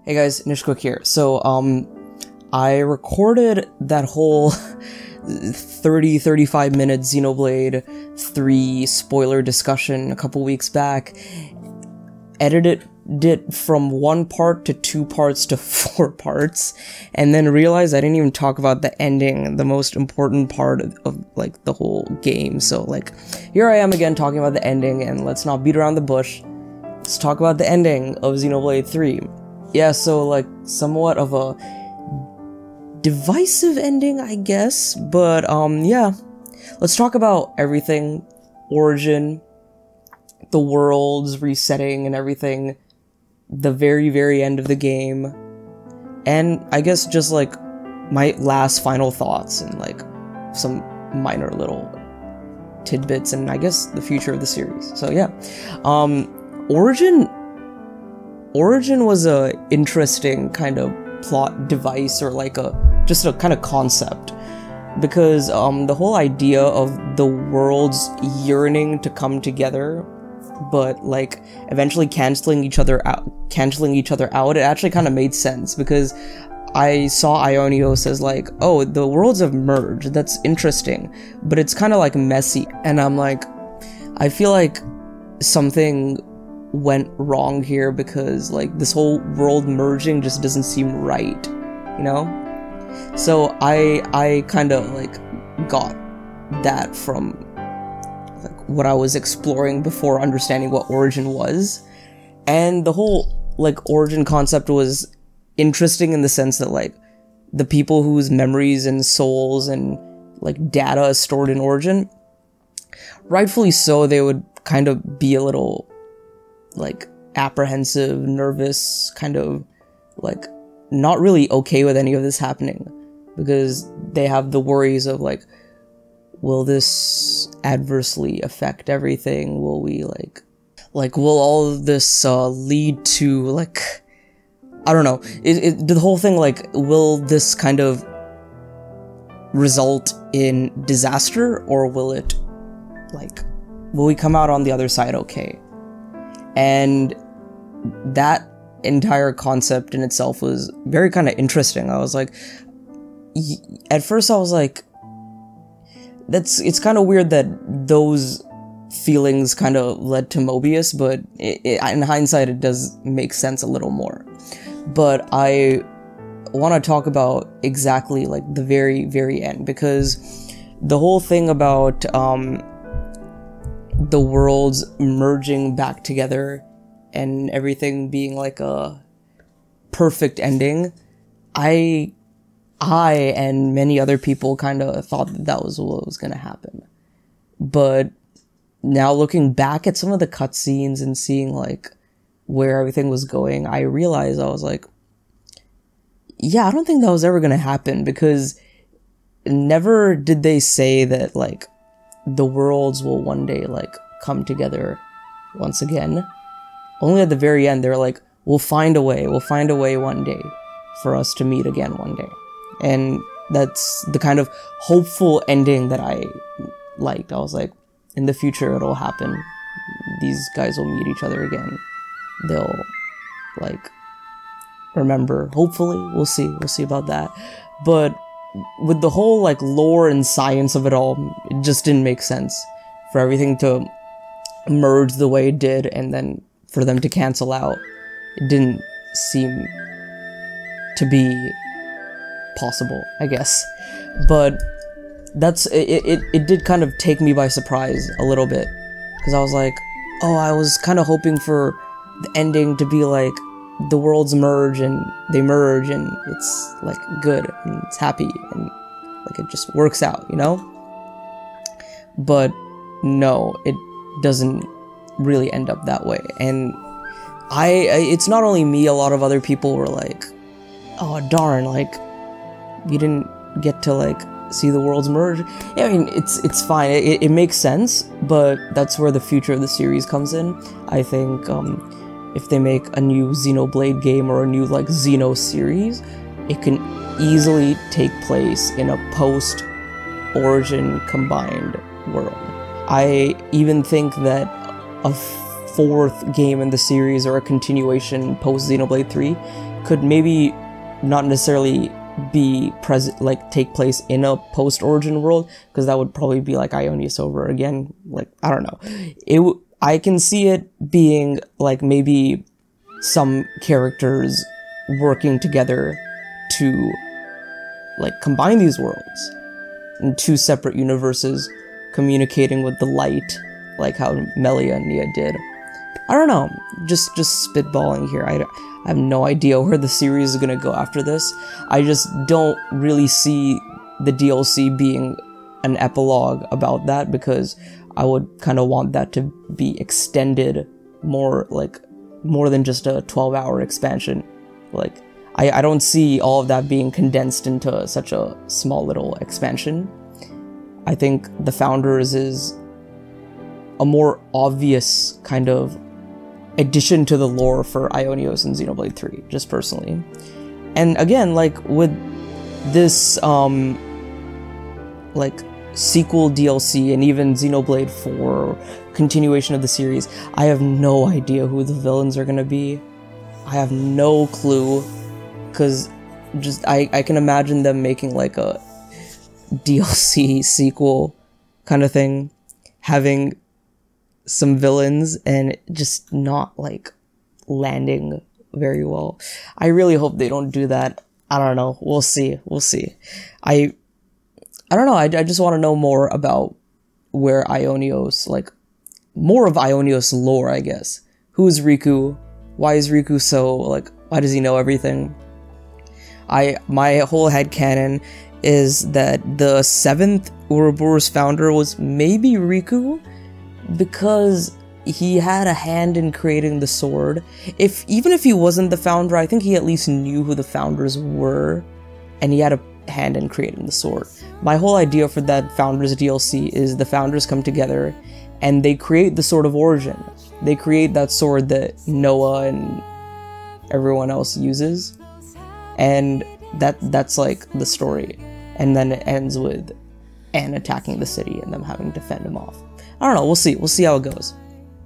Hey guys, Nishcook here. So, I recorded that whole 30-35 minute Xenoblade 3 spoiler discussion a couple weeks back, edited it from 1 part to 2 parts to 4 parts, and then realized I didn't even talk about the ending, the most important part of like, the whole game. So, like, here I am again talking about the ending, and let's not beat around the bush. Let's talk about the ending of Xenoblade 3. Yeah, so, like, somewhat of a divisive ending, I guess, but, yeah. Let's talk about everything. Origin, the world's resetting and everything, the very, very end of the game, and I guess just, like, my last final thoughts and, like, some minor little tidbits and I guess the future of the series. So, yeah. Origin was a interesting kind of plot device, or like just a kind of concept, because the whole idea of the worlds yearning to come together, but like eventually canceling each other out, it actually kind of made sense, because I saw Ionios as like, oh, the worlds have merged, that's interesting, but it's kind of like messy, and I'm like, I feel like something went wrong here, because like this whole world merging just doesn't seem right, you know? So I kind of like got that from like what I was exploring before understanding what Origin was, and the whole like Origin concept was interesting in the sense that like the people whose memories and souls and like data is stored in Origin, rightfully so, they would kind of be a little like apprehensive, nervous, kind of like not really okay with any of this happening, because they have the worries of like, will this adversely affect everything? Will we like will all of this lead to like, I don't know, the whole thing, like, will this kind of result in disaster, or will it like, will we come out on the other side okay? And that entire concept in itself was very kind of interesting. I was like, at first I was like, it's kind of weird that those feelings kind of led to Mobius, but in hindsight it does make sense a little more. But I want to talk about exactly like the very, very end, because the whole thing about the worlds merging back together and everything being like a perfect ending, I and many other people kind of thought that was what was going to happen. But now looking back at some of the cutscenes and seeing like where everything was going, I realized, I was like, yeah, I don't think that was ever going to happen, because never did they say that like the worlds will one day like come together once again. Only at the very end they're like, we'll find a way one day for us to meet again one day. And that's the kind of hopeful ending that I liked. I was like, in the future it'll happen, these guys will meet each other again, they'll like remember, hopefully. We'll see about that. But with the whole like lore and science of it all, it just didn't make sense for everything to merge the way it did, and then for them to cancel out. It didn't seem to be possible, I guess. But that's it did kind of take me by surprise a little bit, because I was like, oh, I was kind of hoping for the ending to be like the worlds merge and they merge and it's like good and it's happy and like it just works out, you know? But no, it doesn't really end up that way. And it's not only me, a lot of other people were like, oh darn, like you didn't get to like see the worlds merge. Yeah, I mean, it's fine, it makes sense, but that's where the future of the series comes in. I think if they make a new Xenoblade game or a new like Xeno series, it can easily take place in a post-Origin combined world. I even think that a fourth game in the series or a continuation post Xenoblade 3 could maybe not necessarily be present, like take place in a post-origin world, because that would probably be like Ionius over again. Like, I don't know. I can see it being like maybe some characters working together to like combine these worlds in two separate universes, communicating with the light, like how Melia and Nia did. I don't know, just spitballing here. I have no idea where the series is gonna go after this. I just don't really see the DLC being an epilogue about that, because I would kind of want that to be extended more than just a 12-hour expansion. Like, I don't see all of that being condensed into such a small little expansion. I think the Founders is a more obvious kind of addition to the lore for Ionios and Xenoblade 3, just personally. And again, like, with this, like, sequel DLC and even Xenoblade 4 continuation of the series, I have no idea who the villains are gonna be. I have no clue, because just, I can imagine them making, like, a DLC sequel kind of thing, having some villains and just not like landing very well. I really hope they don't do that. I don't know. We'll see. I don't know. I just want to know more about where Ionios, like more of Ionios lore, I guess. Who's Riku? Why is Riku so, like, why does he know everything? My whole headcanon is that the 7th Ouroboros founder was maybe Riku, because he had a hand in creating the sword. Even if he wasn't the founder, I think he at least knew who the founders were, and he had a hand in creating the sword. My whole idea for that Founders DLC is the founders come together and they create the Sword of Origin. They create that sword that Noah and everyone else uses, and that's like the story. And then it ends with Anne attacking the city and them having to fend him off. I don't know, we'll see how it goes.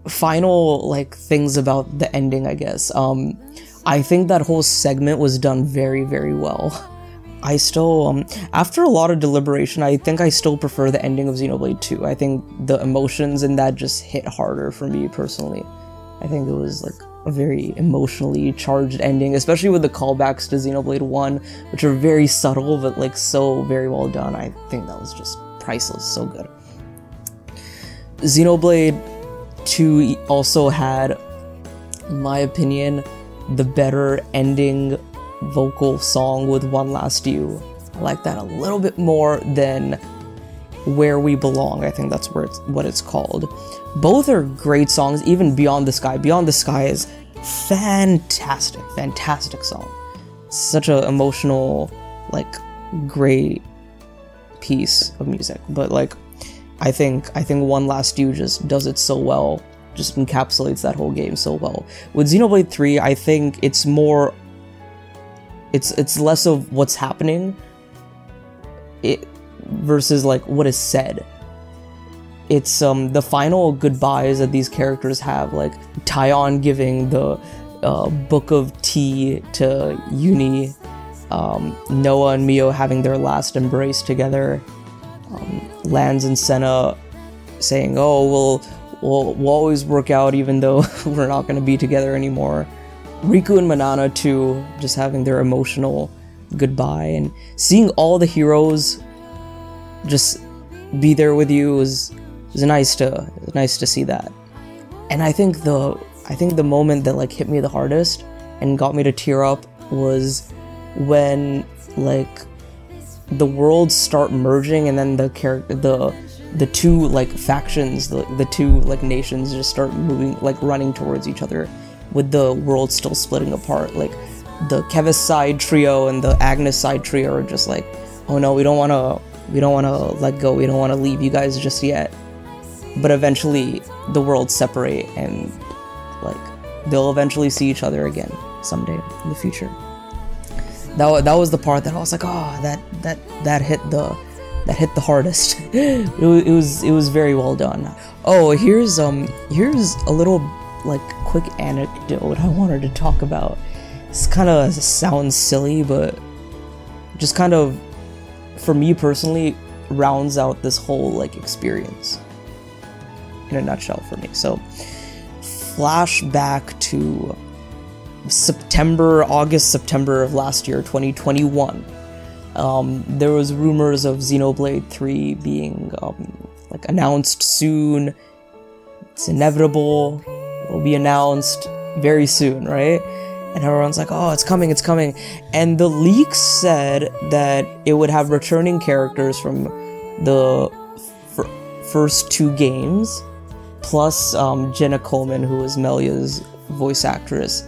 Final, like, things about the ending, I guess. I think that whole segment was done very, very well. I still, after a lot of deliberation, I think I still prefer the ending of Xenoblade 2. I think the emotions in that just hit harder for me, personally. I think it was, like, a very emotionally charged ending, especially with the callbacks to Xenoblade 1, which are very subtle, but, like, so very well done. I think that was just priceless, so good. Xenoblade 2 also had, in my opinion, the better ending vocal song with One Last You. I like that a little bit more than Where We Belong. I think that's what it's called. Both are great songs, even Beyond the Sky. Beyond the Sky is fantastic song. Such an emotional, like, great piece of music. But, like, I think One Last You just does it so well, just encapsulates that whole game so well. With Xenoblade 3, I think it's more, it's less of what's happening versus, like, what is said. It's the final goodbyes that these characters have, like Taion giving the Book of Tea to Uni, Noah and Mio having their last embrace together, Lance and Senna saying, "Oh, we'll always work out even though we're not going to be together anymore." Riku and Manana too, just having their emotional goodbye, and seeing all the heroes just be there with you was nice to see that. And I think the moment that, like, hit me the hardest and got me to tear up was when, like, the worlds start merging, and then the two, like, factions, the two, like, nations just start moving, like, running towards each other, with the world still splitting apart. Like, the Kevis side trio and the Agnes side trio are just like, "Oh no, we don't want to let go, we don't want to leave you guys just yet." But eventually the worlds separate, and, like, they'll eventually see each other again someday in the future. That was the part that I was like, oh, that hit the hardest. It was very well done. Oh, here's a little like quick anecdote I wanted to talk about. This kind of sounds silly, but just kind of, for me personally, rounds out this whole like experience in a nutshell for me. So flashback to September of last year, 2021. There was rumors of Xenoblade 3 being like announced soon. It's inevitable. It will be announced very soon, right? And everyone's like, oh, it's coming, it's coming. And the leaks said that it would have returning characters from the first 2 games, plus Jenna Coleman, who was Melia's voice actress,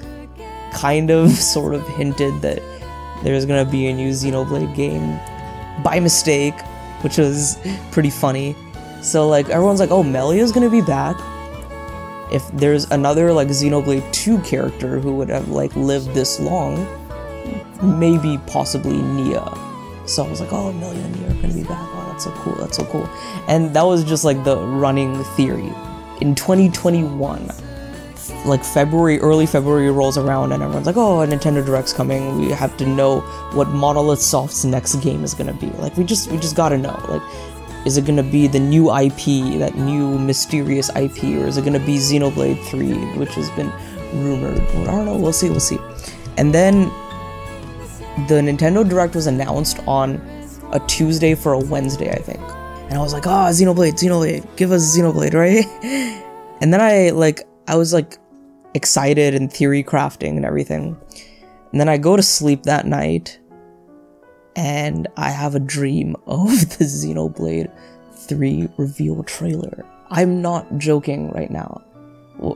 kind of sort of hinted that there's gonna be a new Xenoblade game by mistake, which was pretty funny. So like everyone's like, oh, Melia's gonna be back. If there's another like Xenoblade 2 character who would have like lived this long, maybe possibly Nia. So I was like, oh, Melia and Nia are gonna be back. Oh, that's so cool, that's so cool. And that was just like the running theory. In 2021, like early February rolls around and everyone's like, oh, a Nintendo Direct's coming, we have to know what Monolith Soft's next game is gonna be. Like we just gotta know, like, is it gonna be the new IP, that new mysterious IP, or is it gonna be Xenoblade 3, which has been rumored? I don't know, we'll see. And then the Nintendo Direct was announced on a Tuesday for a Wednesday, I think. And I was like, oh, Xenoblade, give us Xenoblade, right? And then I was like excited and theory crafting and everything. And then I go to sleep that night and I have a dream of the Xenoblade 3 reveal trailer. I'm not joking right now.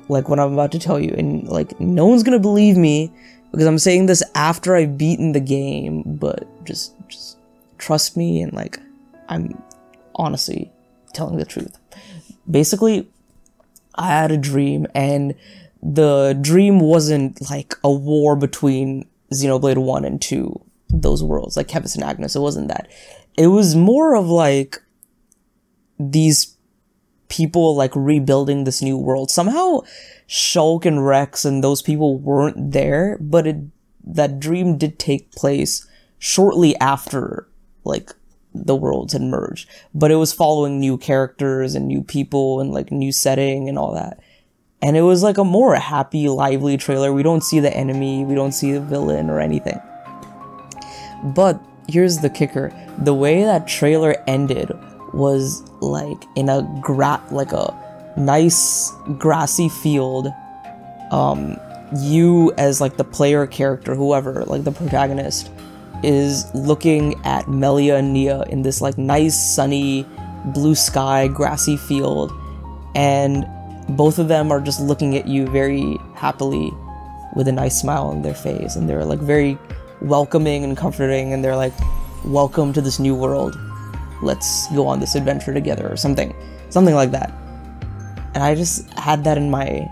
Like what I'm about to tell you, and like no one's gonna believe me because I'm saying this after I've beaten the game, but just trust me, and like I'm honestly telling the truth. Basically, I had a dream, and the dream wasn't like a war between Xenoblade 1 and 2, those worlds, like Kevus and Agnes. It wasn't that. It was more of like these people like rebuilding this new world. Somehow Shulk and Rex and those people weren't there, but that dream did take place shortly after like the worlds had merged, but it was following new characters and new people and like new setting and all that. And it was like a more happy, lively trailer. We don't see the enemy, we don't see the villain or anything. But here's the kicker. The way that trailer ended was like in a nice grassy field. You as like the player character, whoever, like the protagonist, is looking at Melia and Nia in this like nice sunny blue sky grassy field, and both of them are just looking at you very happily with a nice smile on their face, and they're like very welcoming and comforting, and they're like, welcome to this new world, let's go on this adventure together, or something like that. And I just had that in my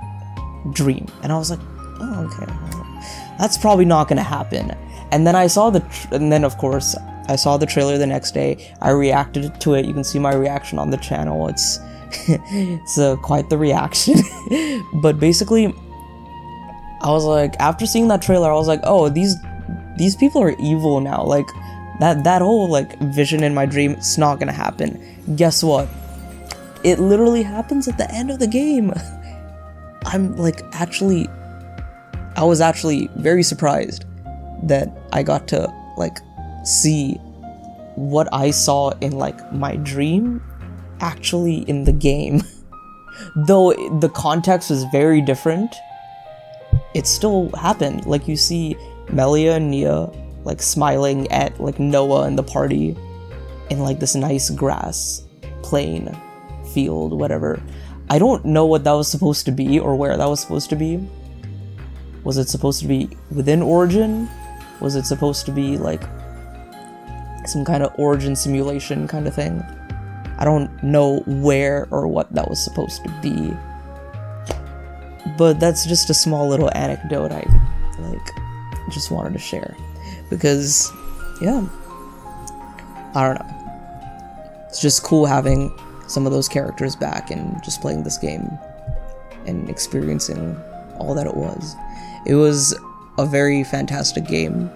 dream, and I was like, oh, okay, that's probably not gonna happen. And then I saw of course I saw the trailer the next day. I reacted to it. You can see my reaction on the channel. It's quite the reaction. But basically, I was like, after seeing that trailer, I was like, oh, these people are evil now. Like that whole like vision in my dream, it's not gonna happen. Guess what? It literally happens at the end of the game. I was actually very surprised that I got to like see what I saw in like my dream actually in the game. Though the context was very different, it still happened. Like you see Melia and Nia like smiling at like Noah and the party in like this nice grass plain field, whatever. I don't know what that was supposed to be or where that was supposed to be. Was it supposed to be within Origin? Was it supposed to be like some kind of Origin simulation kind of thing? I don't know where or what that was supposed to be. But that's just a small little anecdote I like just wanted to share. Because yeah, I don't know. It's just cool having some of those characters back and just playing this game. and experiencing all that it was. It was a very fantastic game.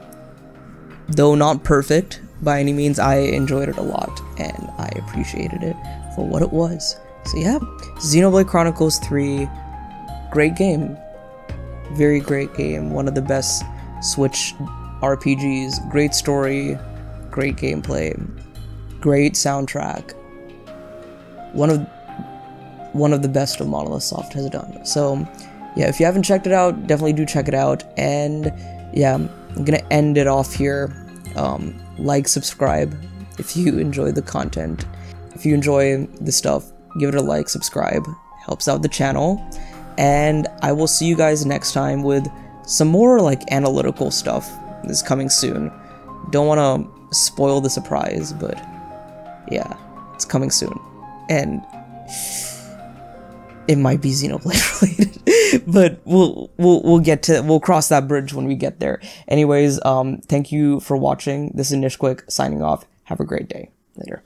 Though not perfect by any means, I enjoyed it a lot, and I appreciated it for what it was. So yeah, Xenoblade Chronicles 3, great game. Very great game, one of the best Switch RPGs, great story, great gameplay, great soundtrack. One of the best of Monolith Soft has done. So yeah, if you haven't checked it out, definitely do check it out. And yeah, I'm gonna end it off here. Like, subscribe if you enjoy the content. If you enjoy the stuff, give it a like, subscribe, helps out the channel. And I will see you guys next time with some more like analytical stuff. This is coming soon. Don't want to spoil the surprise, but yeah, it's coming soon. And it might be Xenoblade related, but we'll cross that bridge when we get there. Anyways, thank you for watching. This is Nishquick signing off. Have a great day. Later.